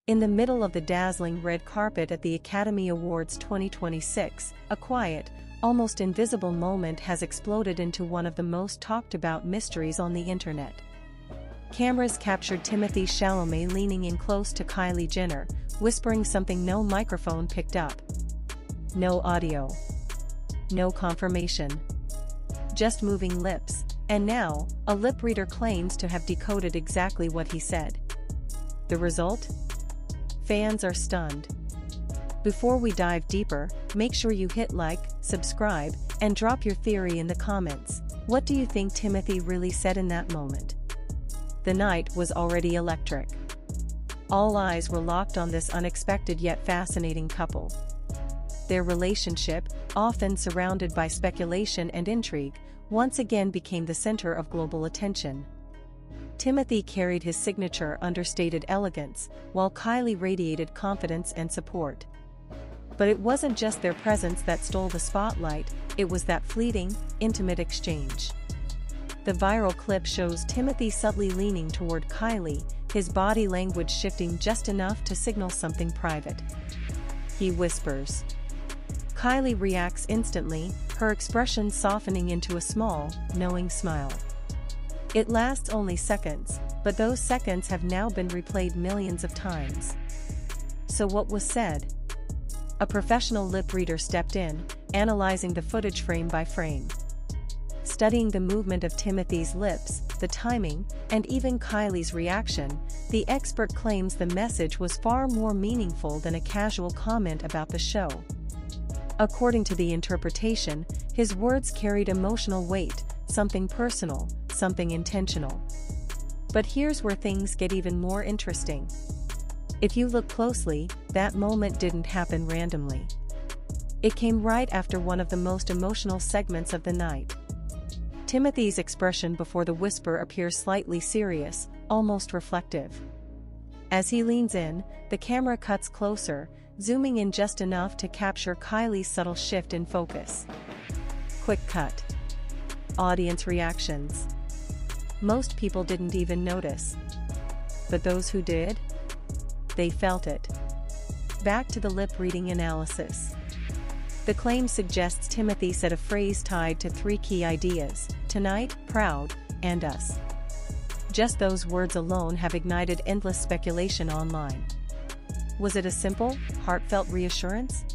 In the middle of the dazzling red carpet at the Academy Awards 2026, a quiet, almost invisible moment has exploded into one of the most talked about mysteries on the internet. Cameras captured Timothée Chalamet leaning in close to Kylie Jenner, whispering something no microphone picked up. No audio. No confirmation. Just moving lips, and now, a lip reader claims to have decoded exactly what he said. The result? Fans are stunned. Before we dive deeper, make sure you hit like, subscribe, and drop your theory in the comments. What do you think Timothée really said in that moment? The night was already electric. All eyes were locked on this unexpected yet fascinating couple. Their relationship, often surrounded by speculation and intrigue, once again became the center of global attention. Timothée carried his signature understated elegance, while Kylie radiated confidence and support. But it wasn't just their presence that stole the spotlight, it was that fleeting, intimate exchange. The viral clip shows Timothée subtly leaning toward Kylie, his body language shifting just enough to signal something private. He whispers. Kylie reacts instantly, her expression softening into a small, knowing smile. It lasts only seconds, but those seconds have now been replayed millions of times. So what was said? A professional lip reader stepped in, analyzing the footage frame by frame. Studying the movement of Timothée's lips, the timing, and even Kylie's reaction, the expert claims the message was far more meaningful than a casual comment about the show. According to the interpretation, his words carried emotional weight, something personal, something intentional. But here's where things get even more interesting. If you look closely, that moment didn't happen randomly. It came right after one of the most emotional segments of the night. Timothée's expression before the whisper appears slightly serious, almost reflective. As he leans in, the camera cuts closer, zooming in just enough to capture Kylie's subtle shift in focus. Quick cut. Audience reactions. Most people didn't even notice. But those who did? They felt it. Back to the lip-reading analysis. The claim suggests Timothée said a phrase tied to three key ideas: tonight, proud, and us. Just those words alone have ignited endless speculation online. Was it a simple, heartfelt reassurance?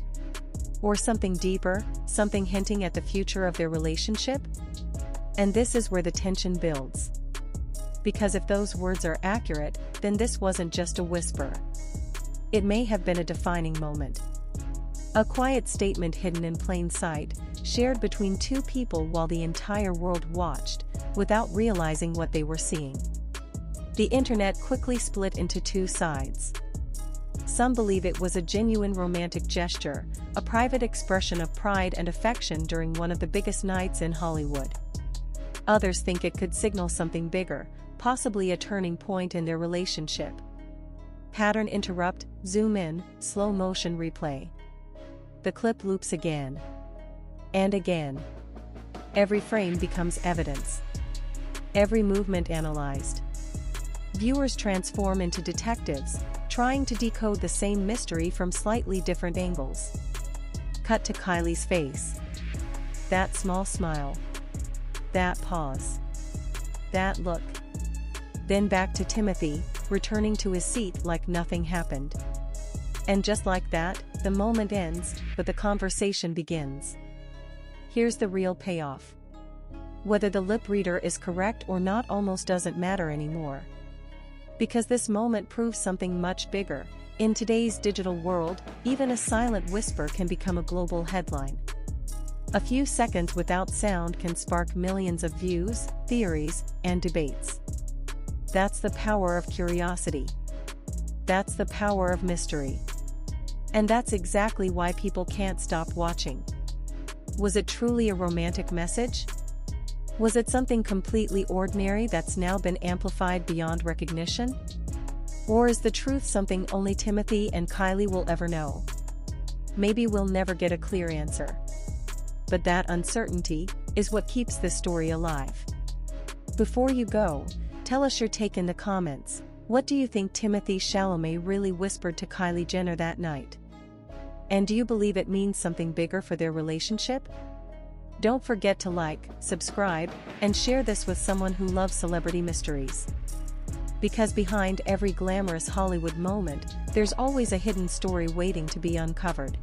Or something deeper, something hinting at the future of their relationship? And this is where the tension builds. Because if those words are accurate, then this wasn't just a whisper. It may have been a defining moment. A quiet statement hidden in plain sight, shared between two people while the entire world watched, without realizing what they were seeing. The internet quickly split into two sides. Some believe it was a genuine romantic gesture, a private expression of pride and affection during one of the biggest nights in Hollywood. Others think it could signal something bigger, possibly a turning point in their relationship. Pattern interrupt, zoom in, slow motion replay. The clip loops again. And again. Every frame becomes evidence. Every movement analyzed. Viewers transform into detectives, trying to decode the same mystery from slightly different angles. Cut to Kylie's face. That small smile. That pause. That look. Then back to Timothée, returning to his seat like nothing happened. And just like that, the moment ends, but the conversation begins. Here's the real payoff. Whether the lip reader is correct or not almost doesn't matter anymore. Because this moment proves something much bigger. In today's digital world, even a silent whisper can become a global headline. A few seconds without sound can spark millions of views, theories, and debates. That's the power of curiosity. That's the power of mystery. And that's exactly why people can't stop watching. Was it truly a romantic message? Was it something completely ordinary that's now been amplified beyond recognition? Or is the truth something only Timothée and Kylie will ever know? Maybe we'll never get a clear answer. But that uncertainty is what keeps this story alive. Before you go, tell us your take in the comments. What do you think Timothée Chalamet really whispered to Kylie Jenner that night? And do you believe it means something bigger for their relationship? Don't forget to like, subscribe, and share this with someone who loves celebrity mysteries. Because behind every glamorous Hollywood moment, there's always a hidden story waiting to be uncovered.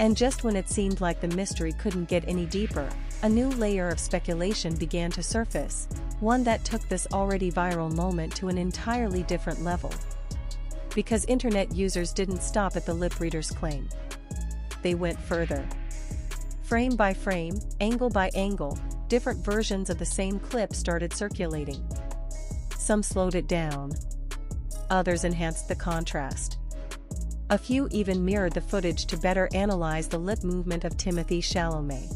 And just when it seemed like the mystery couldn't get any deeper, a new layer of speculation began to surface, one that took this already viral moment to an entirely different level. Because internet users didn't stop at the lip reader's claim. They went further. Frame by frame, angle by angle, different versions of the same clip started circulating. Some slowed it down. Others enhanced the contrast. A few even mirrored the footage to better analyze the lip movement of Timothée Chalamet.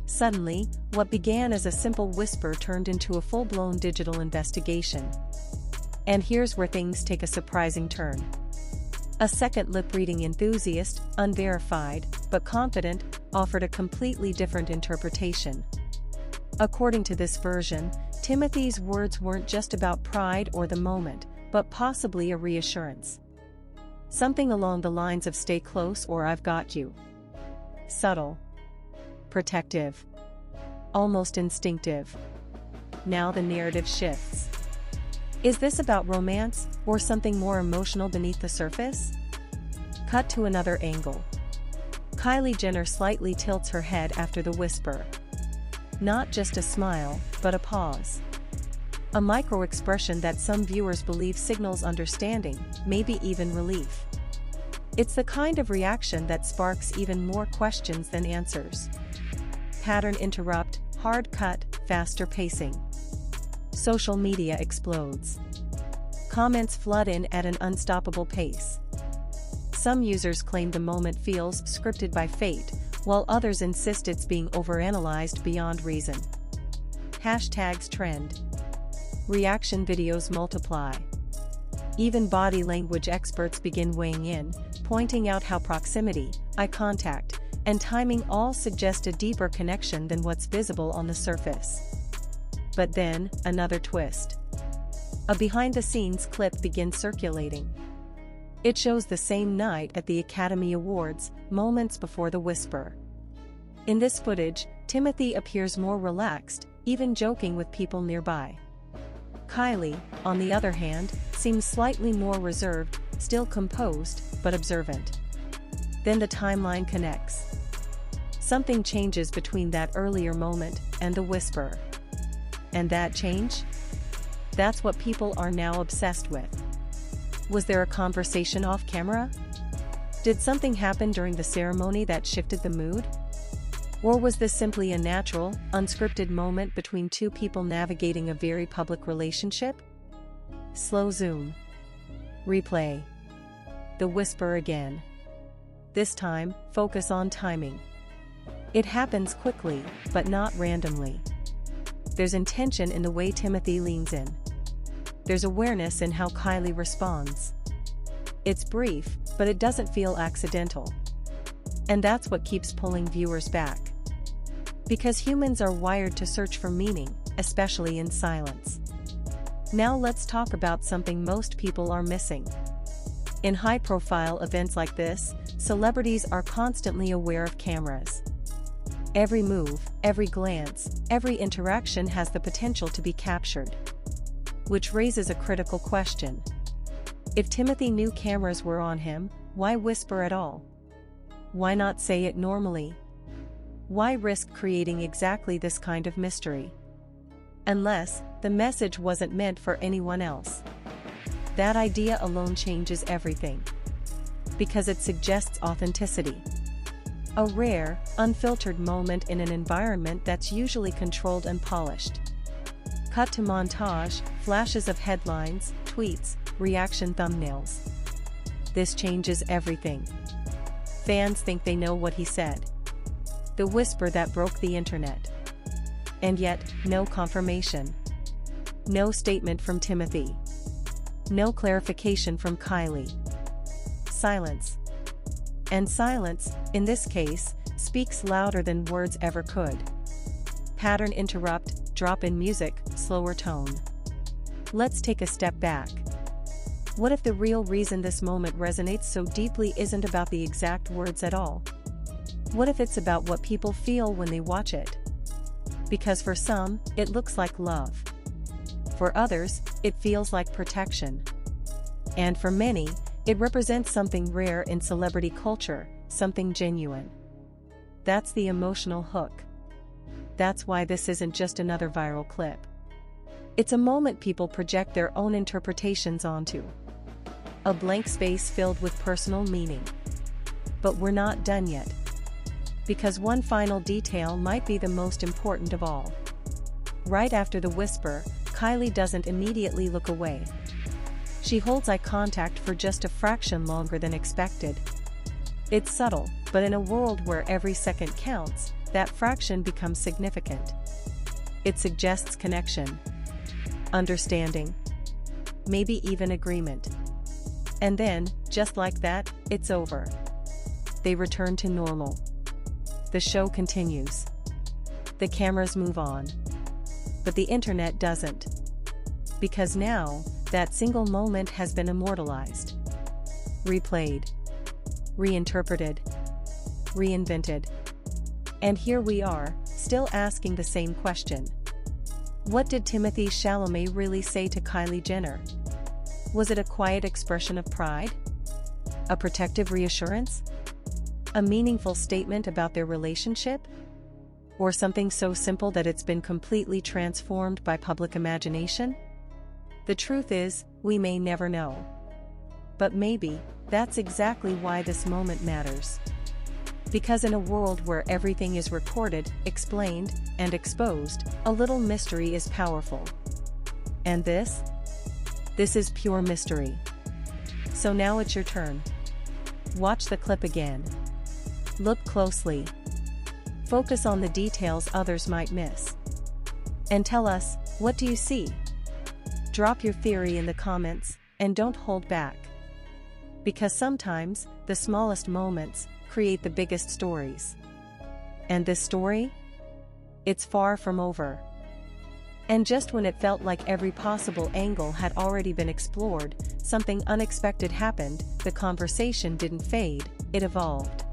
Suddenly, what began as a simple whisper turned into a full-blown digital investigation. And here's where things take a surprising turn. A second lip-reading enthusiast, unverified, but confident, offered a completely different interpretation. According to this version, Timothee's words weren't just about pride or the moment, but possibly a reassurance. Something along the lines of "stay close" or "I've got you." Subtle. Protective. Almost instinctive. Now the narrative shifts. Is this about romance, or something more emotional beneath the surface? Cut to another angle. Kylie Jenner slightly tilts her head after the whisper. Not just a smile, but a pause. A micro-expression that some viewers believe signals understanding, maybe even relief. It's the kind of reaction that sparks even more questions than answers. Pattern interrupt, hard cut, faster pacing. Social media explodes. Comments flood in at an unstoppable pace. Some users claim the moment feels scripted by fate, while others insist it's being overanalyzed beyond reason. Hashtags trend. Reaction videos multiply. Even body language experts begin weighing in, pointing out how proximity, eye contact, and timing all suggest a deeper connection than what's visible on the surface. But then, another twist. A behind-the-scenes clip begins circulating. It shows the same night at the Academy Awards, moments before the whisper. In this footage, Timothee appears more relaxed, even joking with people nearby. Kylie, on the other hand, seems slightly more reserved, still composed, but observant. Then the timeline connects. Something changes between that earlier moment and the whisper. And that change? That's what people are now obsessed with. Was there a conversation off camera? Did something happen during the ceremony that shifted the mood? Or was this simply a natural, unscripted moment between two people navigating a very public relationship? Slow zoom. Replay. The whisper again. This time, focus on timing. It happens quickly, but not randomly. There's intention in the way Timothee leans in. There's awareness in how Kylie responds. It's brief, but it doesn't feel accidental. And that's what keeps pulling viewers back. Because humans are wired to search for meaning, especially in silence. Now let's talk about something most people are missing. In high-profile events like this, celebrities are constantly aware of cameras. Every move, every glance, every interaction has the potential to be captured. Which raises a critical question. If Timothee knew cameras were on him, why whisper at all? Why not say it normally? Why risk creating exactly this kind of mystery? Unless the message wasn't meant for anyone else. That idea alone changes everything. Because it suggests authenticity. A rare, unfiltered moment in an environment that's usually controlled and polished. Cut to montage, flashes of headlines, tweets, reaction thumbnails. This changes everything. Fans think they know what he said. The whisper that broke the internet. And yet, no confirmation. No statement from Timothee. No clarification from Kylie. Silence. And silence, in this case, speaks louder than words ever could. Pattern interrupt, drop in music, slower tone. Let's take a step back. What if the real reason this moment resonates so deeply isn't about the exact words at all? What if it's about what people feel when they watch it? Because for some, it looks like love. For others, it feels like protection. And for many, it represents something rare in celebrity culture, something genuine. That's the emotional hook. That's why this isn't just another viral clip. It's a moment people project their own interpretations onto. A blank space filled with personal meaning. But we're not done yet. Because one final detail might be the most important of all. Right after the whisper, Kylie doesn't immediately look away. She holds eye contact for just a fraction longer than expected. It's subtle, but in a world where every second counts, that fraction becomes significant. It suggests connection, understanding, maybe even agreement. And then, just like that, it's over. They return to normal. The show continues. The cameras move on. But the internet doesn't. Because now, that single moment has been immortalized. Replayed. Reinterpreted. Reinvented. And here we are, still asking the same question. What did Timothée Chalamet really say to Kylie Jenner? Was it a quiet expression of pride? A protective reassurance? A meaningful statement about their relationship? Or something so simple that it's been completely transformed by public imagination? The truth is, we may never know. But maybe, that's exactly why this moment matters. Because in a world where everything is recorded, explained, and exposed, a little mystery is powerful. And this? This is pure mystery. So now it's your turn. Watch the clip again. Look closely. Focus on the details others might miss. And tell us, what do you see? Drop your theory in the comments, and don't hold back. Because sometimes, the smallest moments create the biggest stories. And this story? It's far from over. And just when it felt like every possible angle had already been explored, something unexpected happened. The conversation didn't fade, it evolved.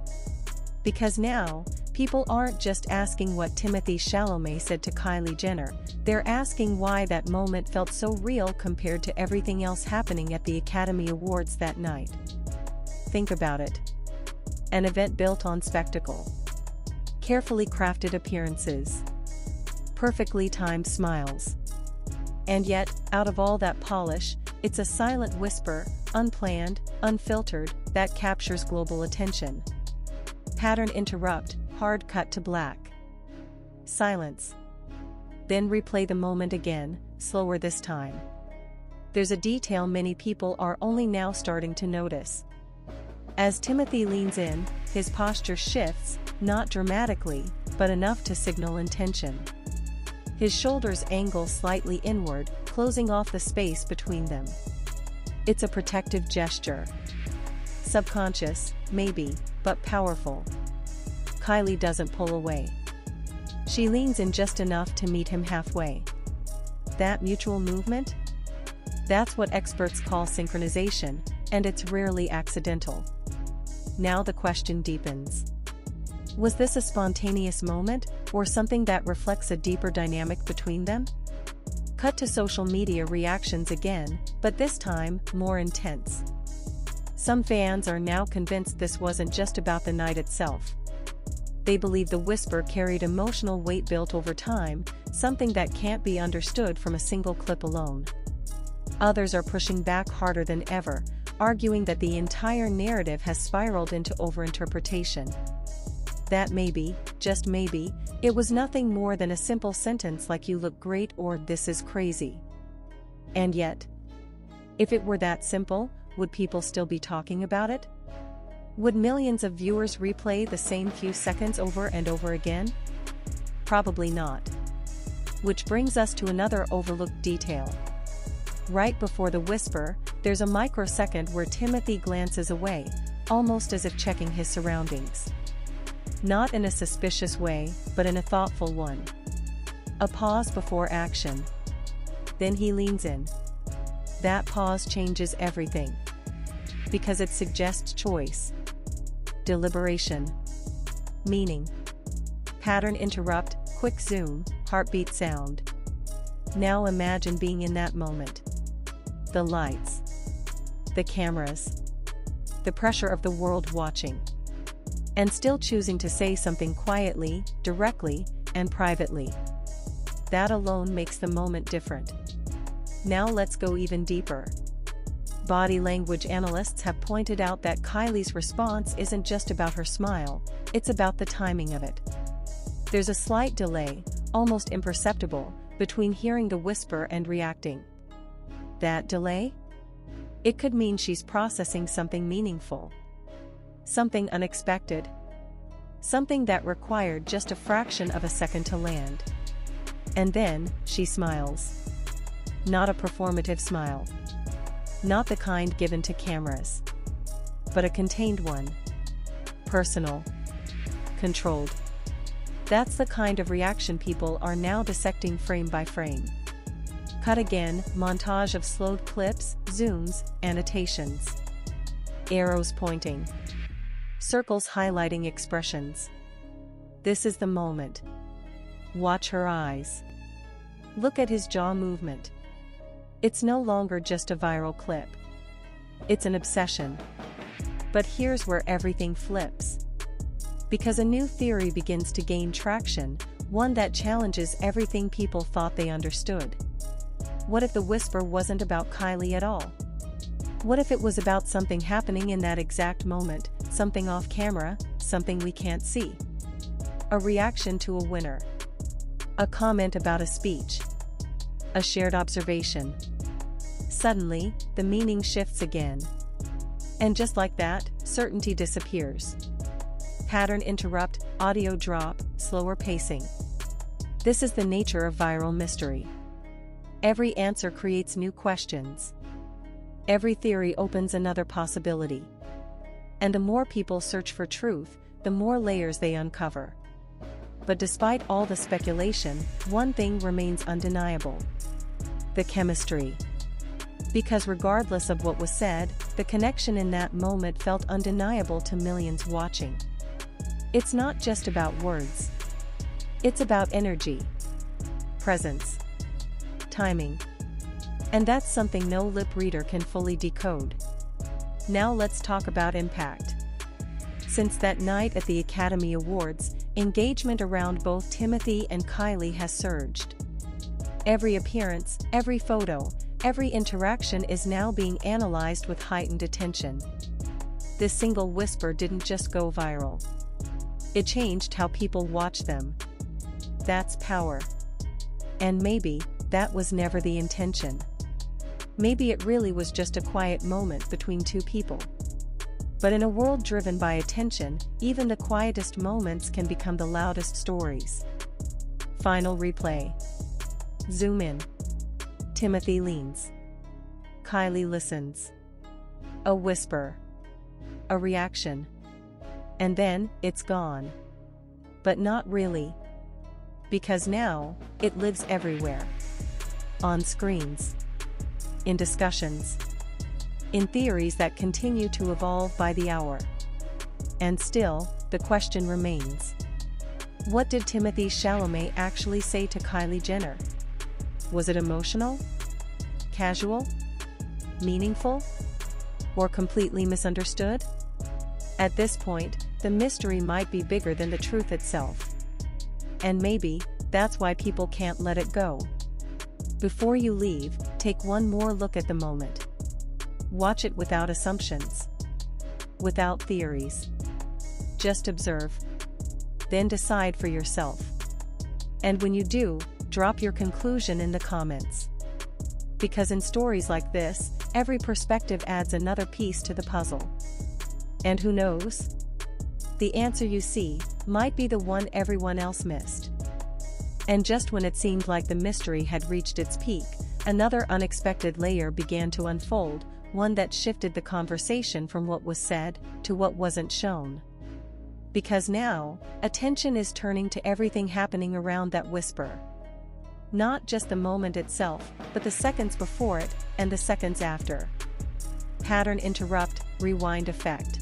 Because now, people aren't just asking what Timothée Chalamet said to Kylie Jenner, they're asking why that moment felt so real compared to everything else happening at the Academy Awards that night. Think about it. An event built on spectacle. Carefully crafted appearances. Perfectly timed smiles. And yet, out of all that polish, it's a silent whisper, unplanned, unfiltered, that captures global attention. Pattern interrupt, hard cut to black. Silence. Then replay the moment again, slower this time. There's a detail many people are only now starting to notice. As Timothee leans in, his posture shifts, not dramatically, but enough to signal intention. His shoulders angle slightly inward, closing off the space between them. It's a protective gesture. Subconscious, maybe, but powerful. Kylie doesn't pull away. She leans in just enough to meet him halfway. That mutual movement? That's what experts call synchronization, and it's rarely accidental. Now the question deepens. Was this a spontaneous moment, or something that reflects a deeper dynamic between them? Cut to social media reactions again, but this time, more intense. Some fans are now convinced this wasn't just about the night itself. They believe the whisper carried emotional weight built over time, something that can't be understood from a single clip alone. Others are pushing back harder than ever, arguing that the entire narrative has spiraled into overinterpretation. That maybe, just maybe, it was nothing more than a simple sentence like "you look great" or "this is crazy." And yet, if it were that simple, would people still be talking about it? Would millions of viewers replay the same few seconds over and over again? Probably not. Which brings us to another overlooked detail. Right before the whisper, there's a microsecond where Timothee glances away, almost as if checking his surroundings. Not in a suspicious way, but in a thoughtful one. A pause before action. Then he leans in. That pause changes everything. Because it suggests choice, deliberation, meaning. Pattern interrupt, quick zoom, heartbeat sound. Now imagine being in that moment. The lights, the cameras, the pressure of the world watching. And still choosing to say something quietly, directly, and privately. That alone makes the moment different. Now let's go even deeper. Body language analysts have pointed out that Kylie's response isn't just about her smile, it's about the timing of it. There's a slight delay, almost imperceptible, between hearing the whisper and reacting. That delay? It could mean she's processing something meaningful. Something unexpected. Something that required just a fraction of a second to land. And then, she smiles. Not a performative smile. Not the kind given to cameras. But a contained one. Personal. Controlled. That's the kind of reaction people are now dissecting frame by frame. Cut again, montage of slowed clips, zooms, annotations. Arrows pointing. Circles highlighting expressions. This is the moment. Watch her eyes. Look at his jaw movement. It's no longer just a viral clip. It's an obsession. But here's where everything flips. Because a new theory begins to gain traction, one that challenges everything people thought they understood. What if the whisper wasn't about Kylie at all? What if it was about something happening in that exact moment, something off camera, something we can't see? A reaction to a winner. A comment about a speech. A shared observation. Suddenly, the meaning shifts again. And just like that, certainty disappears. Pattern interrupt, audio drop, slower pacing. This is the nature of viral mystery. Every answer creates new questions. Every theory opens another possibility. And the more people search for truth, the more layers they uncover. But despite all the speculation, one thing remains undeniable. The chemistry. Because regardless of what was said, the connection in that moment felt undeniable to millions watching. It's not just about words. It's about energy, presence, timing. And that's something no lip reader can fully decode. Now let's talk about impact. Since that night at the Academy Awards, engagement around both Timothee and Kylie has surged. Every appearance, every photo, every interaction is now being analyzed with heightened attention. This single whisper didn't just go viral. It changed how people watch them. That's power. And maybe, that was never the intention. Maybe it really was just a quiet moment between two people. But in a world driven by attention, even the quietest moments can become the loudest stories. Final replay. Zoom in. Timothee leans. Kylie listens. A whisper. A reaction. And then, it's gone. But not really. Because now, it lives everywhere. On screens. In discussions. In theories that continue to evolve by the hour. And still, the question remains. What did Timothée Chalamet actually say to Kylie Jenner? Was it emotional? Casual? Meaningful? Or completely misunderstood? At this point, the mystery might be bigger than the truth itself. And maybe, that's why people can't let it go. Before you leave, take one more look at the moment. Watch it without assumptions. Without theories. Just observe. Then decide for yourself. And when you do, drop your conclusion in the comments. Because in stories like this, every perspective adds another piece to the puzzle. And who knows? The answer you see might be the one everyone else missed. And just when it seemed like the mystery had reached its peak, another unexpected layer began to unfold, one that shifted the conversation from what was said to what wasn't shown. Because now, attention is turning to everything happening around that whisper. Not just the moment itself, but the seconds before it, and the seconds after. Pattern interrupt, rewind effect.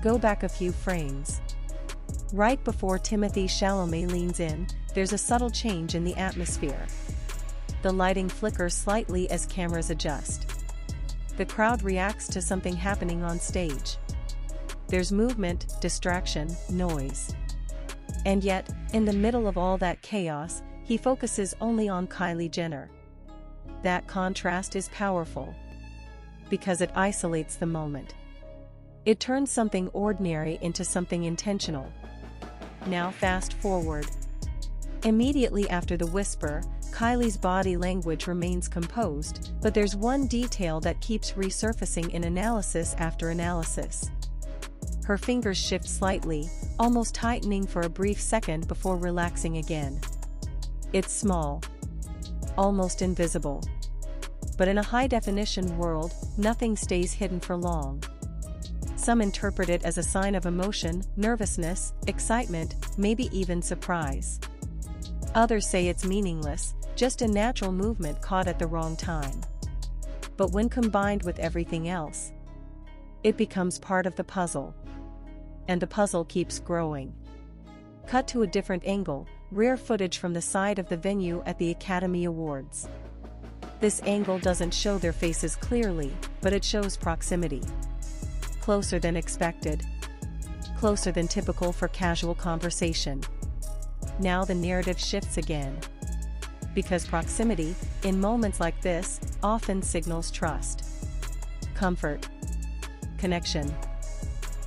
Go back a few frames. Right before Timothée Chalamet leans in, there's a subtle change in the atmosphere. The lighting flickers slightly as cameras adjust. The crowd reacts to something happening on stage. There's movement, distraction, noise. And yet, in the middle of all that chaos, he focuses only on Kylie Jenner. That contrast is powerful. Because it isolates the moment. It turns something ordinary into something intentional. Now fast forward. Immediately after the whisper, Kylie's body language remains composed, but there's one detail that keeps resurfacing in analysis after analysis. Her fingers shift slightly, almost tightening for a brief second before relaxing again. It's small. Almost invisible. But in a high-definition world, nothing stays hidden for long. Some interpret it as a sign of emotion, nervousness, excitement, maybe even surprise. Others say it's meaningless, just a natural movement caught at the wrong time. But when combined with everything else, it becomes part of the puzzle. And the puzzle keeps growing. Cut to a different angle, rare footage from the side of the venue at the Academy Awards. This angle doesn't show their faces clearly, but it shows proximity. Closer than expected. Closer than typical for casual conversation. Now the narrative shifts again. Because proximity, in moments like this, often signals trust, comfort, connection.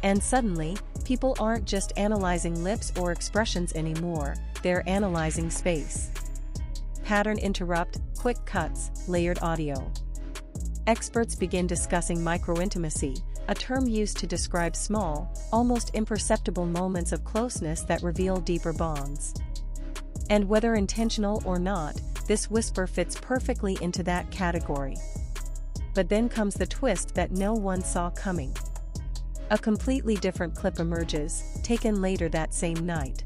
And suddenly, people aren't just analyzing lips or expressions anymore, they're analyzing space. Pattern interrupt, quick cuts, layered audio. Experts begin discussing micro-intimacy, a term used to describe small, almost imperceptible moments of closeness that reveal deeper bonds. And whether intentional or not, this whisper fits perfectly into that category. But then comes the twist that no one saw coming. A completely different clip emerges, taken later that same night.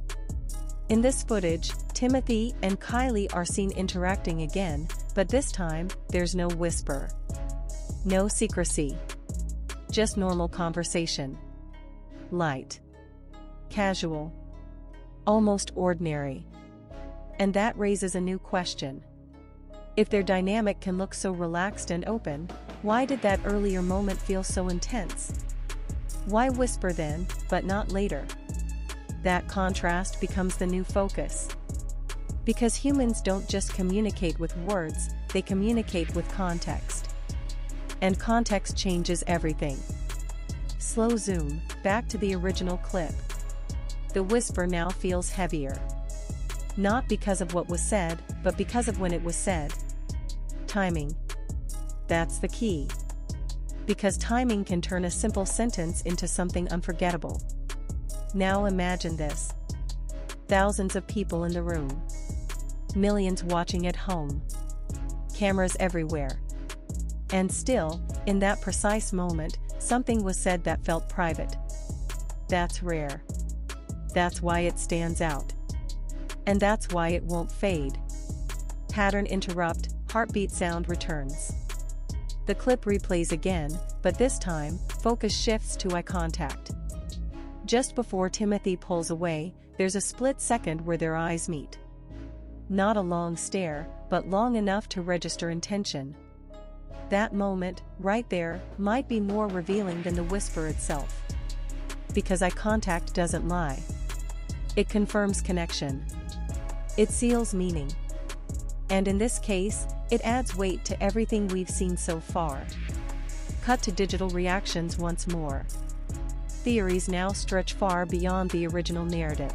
In this footage, Timothee and Kylie are seen interacting again, but this time, there's no whisper. No secrecy. Just normal conversation. Light. Casual. Almost ordinary. And that raises a new question. If their dynamic can look so relaxed and open, why did that earlier moment feel so intense? Why whisper then, but not later? That contrast becomes the new focus. Because humans don't just communicate with words, they communicate with context. And context changes everything. Slow zoom, back to the original clip. The whisper now feels heavier. Not because of what was said, but because of when it was said. Timing. That's the key. Because timing can turn a simple sentence into something unforgettable. Now imagine this. Thousands of people in the room. Millions watching at home. Cameras everywhere. And still, in that precise moment, something was said that felt private. That's rare. That's why it stands out. And that's why it won't fade. Pattern interrupt, heartbeat sound returns. The clip replays again, but this time, focus shifts to eye contact. Just before Timothee pulls away, there's a split second where their eyes meet. Not a long stare, but long enough to register intention. That moment, right there, might be more revealing than the whisper itself. Because eye contact doesn't lie. It confirms connection. It seals meaning. And in this case, it adds weight to everything we've seen so far. Cut to digital reactions once more. Theories now stretch far beyond the original narrative.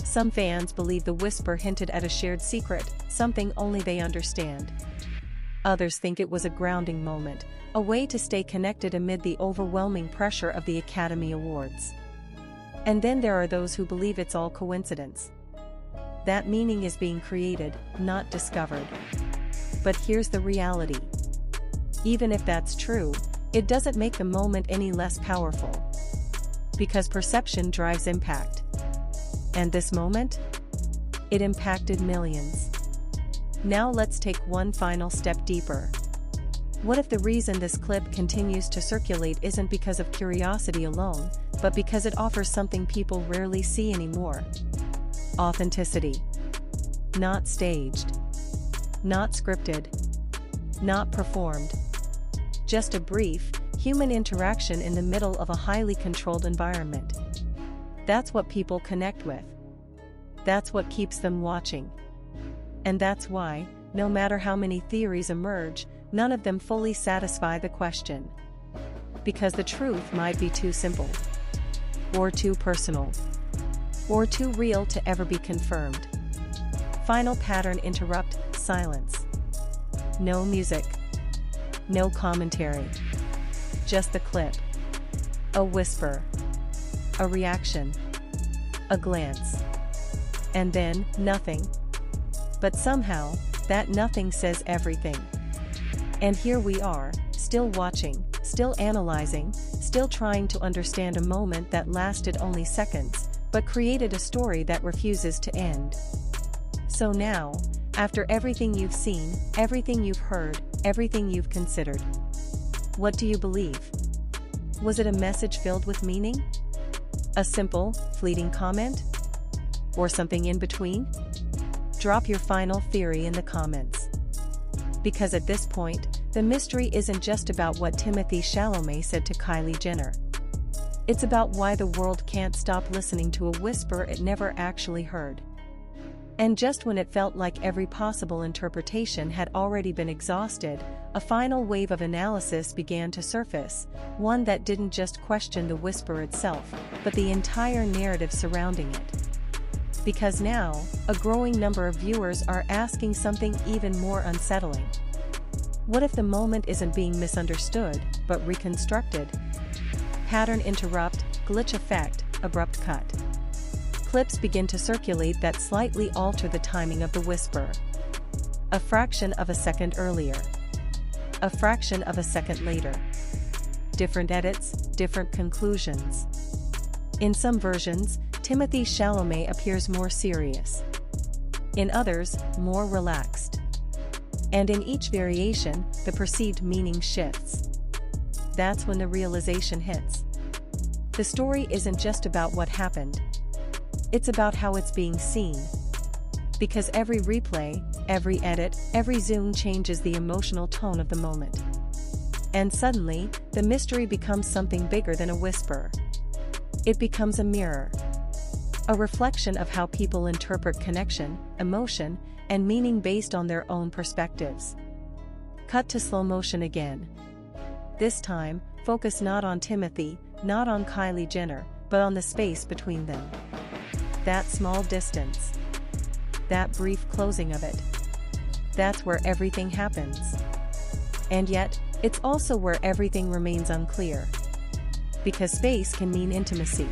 Some fans believe the whisper hinted at a shared secret, something only they understand. Others think it was a grounding moment, a way to stay connected amid the overwhelming pressure of the Academy Awards. And then there are those who believe it's all coincidence. That meaning is being created, not discovered. But here's the reality. Even if that's true, it doesn't make the moment any less powerful. Because perception drives impact. And this moment? It impacted millions. Now let's take one final step deeper. What if the reason this clip continues to circulate isn't because of curiosity alone, but because it offers something people rarely see anymore? Authenticity. Not staged. Not scripted. Not performed. Just a brief, human interaction in the middle of a highly controlled environment. That's what people connect with. That's what keeps them watching. And that's why, no matter how many theories emerge, none of them fully satisfy the question. Because the truth might be too simple, or too personal, or too real to ever be confirmed. Final pattern interrupt, silence. No music. No commentary. Just the clip. A whisper. A reaction. A glance. And then, nothing. But somehow, that nothing says everything. And here we are, still watching, still analyzing, still trying to understand a moment that lasted only seconds, but created a story that refuses to end. So now, after everything you've seen, everything you've heard, everything you've considered, what do you believe? Was it a message filled with meaning? A simple, fleeting comment? Or something in between? Drop your final theory in the comments. Because at this point, the mystery isn't just about what Timothée Chalamet said to Kylie Jenner. It's about why the world can't stop listening to a whisper it never actually heard. And just when it felt like every possible interpretation had already been exhausted, a final wave of analysis began to surface, one that didn't just question the whisper itself, but the entire narrative surrounding it. Because now, a growing number of viewers are asking something even more unsettling. What if the moment isn't being misunderstood, but reconstructed? Pattern interrupt, glitch effect, abrupt cut. Clips begin to circulate that slightly alter the timing of the whisper. A fraction of a second earlier. A fraction of a second later. Different edits, different conclusions. In some versions, Timothée Chalamet appears more serious. In others, more relaxed. And in each variation, the perceived meaning shifts. That's when the realization hits. The story isn't just about what happened. It's about how it's being seen. Because every replay, every edit, every zoom changes the emotional tone of the moment. And suddenly, the mystery becomes something bigger than a whisper. It becomes a mirror. A reflection of how people interpret connection, emotion, and meaning based on their own perspectives. Cut to slow motion again. This time, focus not on Timothee, not on Kylie Jenner, but on the space between them. That small distance. That brief closing of it. That's where everything happens. And yet, it's also where everything remains unclear. Because space can mean intimacy.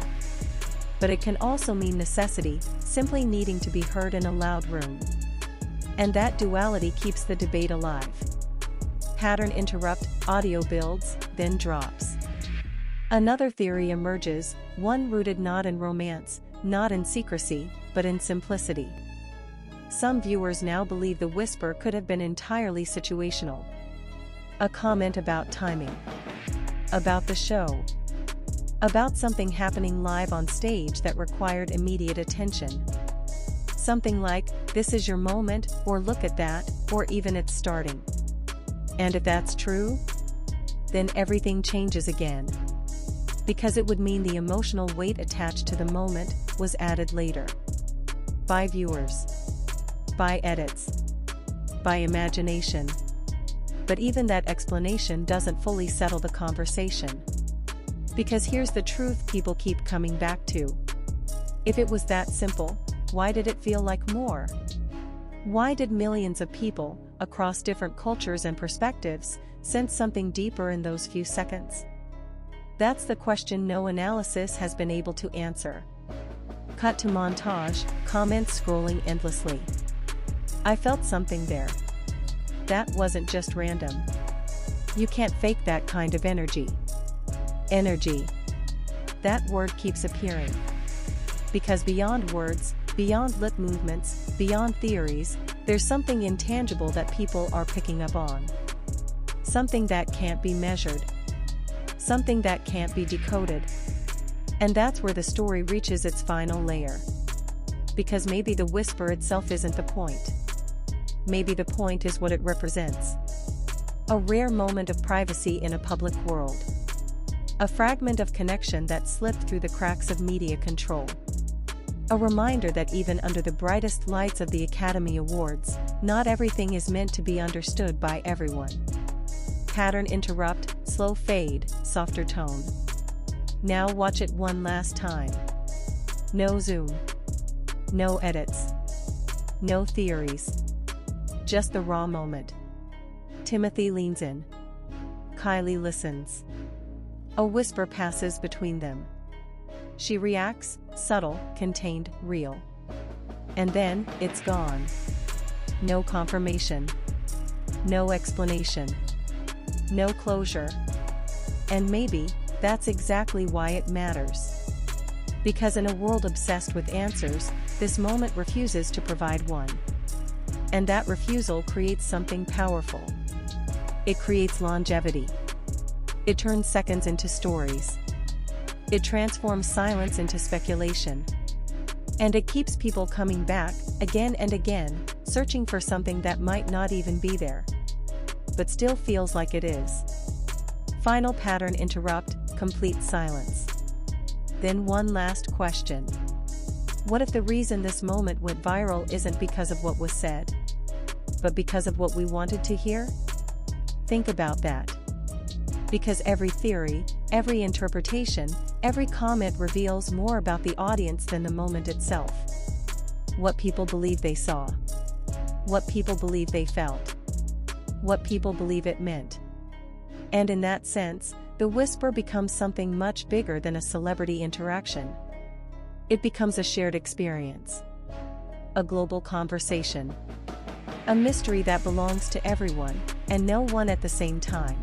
But it can also mean necessity, simply needing to be heard in a loud room. And that duality keeps the debate alive. Pattern interrupt, audio builds, then drops. Another theory emerges, one rooted not in romance, not in secrecy, but in simplicity. Some viewers now believe the whisper could have been entirely situational. A comment about timing. About the show. About something happening live on stage that required immediate attention. Something like, "This is your moment," or "Look at that," or even "It's starting." And if that's true, then everything changes again. Because it would mean the emotional weight attached to the moment was added later. By viewers. By edits. By imagination. But even that explanation doesn't fully settle the conversation. Because here's the truth people keep coming back to. If it was that simple, why did it feel like more? Why did millions of people, across different cultures and perspectives, sense something deeper in those few seconds? That's the question no analysis has been able to answer. Cut to montage, comments scrolling endlessly. I felt something there. That wasn't just random. You can't fake that kind of energy. Energy. That word keeps appearing. Because beyond words, beyond lip movements, beyond theories, There's something intangible that people are picking up on. Something that can't be measured. Something that can't be decoded. And that's where the story reaches its final layer. Because maybe the whisper itself isn't the point. Maybe the point is what it represents. A rare moment of privacy in a public world. A fragment of connection that slipped through the cracks of media control. A reminder that even under the brightest lights of the Academy Awards, not everything is meant to be understood by everyone. Pattern interrupt, slow fade, softer tone. Now watch it one last time. No zoom. No edits. No theories. Just the raw moment. Timothee leans in. Kylie listens. A whisper passes between them. She reacts, subtle, contained, real. And then, it's gone. No confirmation. No explanation. No closure. And maybe, that's exactly why it matters. Because in a world obsessed with answers, this moment refuses to provide one. And that refusal creates something powerful. It creates longevity. It turns seconds into stories. It transforms silence into speculation. And it keeps people coming back, again and again, searching for something that might not even be there. But still feels like it is. Final pattern interrupt, complete silence. Then one last question. What if the reason this moment went viral isn't because of what was said, but because of what we wanted to hear? Think about that. Because every theory, every interpretation, every comment reveals more about the audience than the moment itself. What people believe they saw. What people believe they felt. What people believe it meant. And in that sense, the whisper becomes something much bigger than a celebrity interaction. It becomes a shared experience. A global conversation. A mystery that belongs to everyone, and no one at the same time.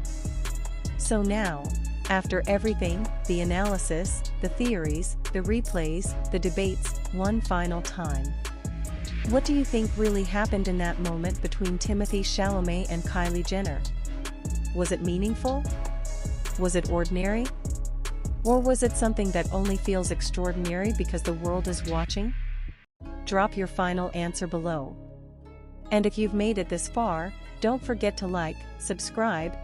So now, after everything, the analysis, the theories, the replays, the debates, one final time. What do you think really happened in that moment between Timothée Chalamet and Kylie Jenner? Was it meaningful? Was it ordinary? Or was it something that only feels extraordinary because the world is watching? Drop your final answer below. And if you've made it this far, don't forget to like, subscribe,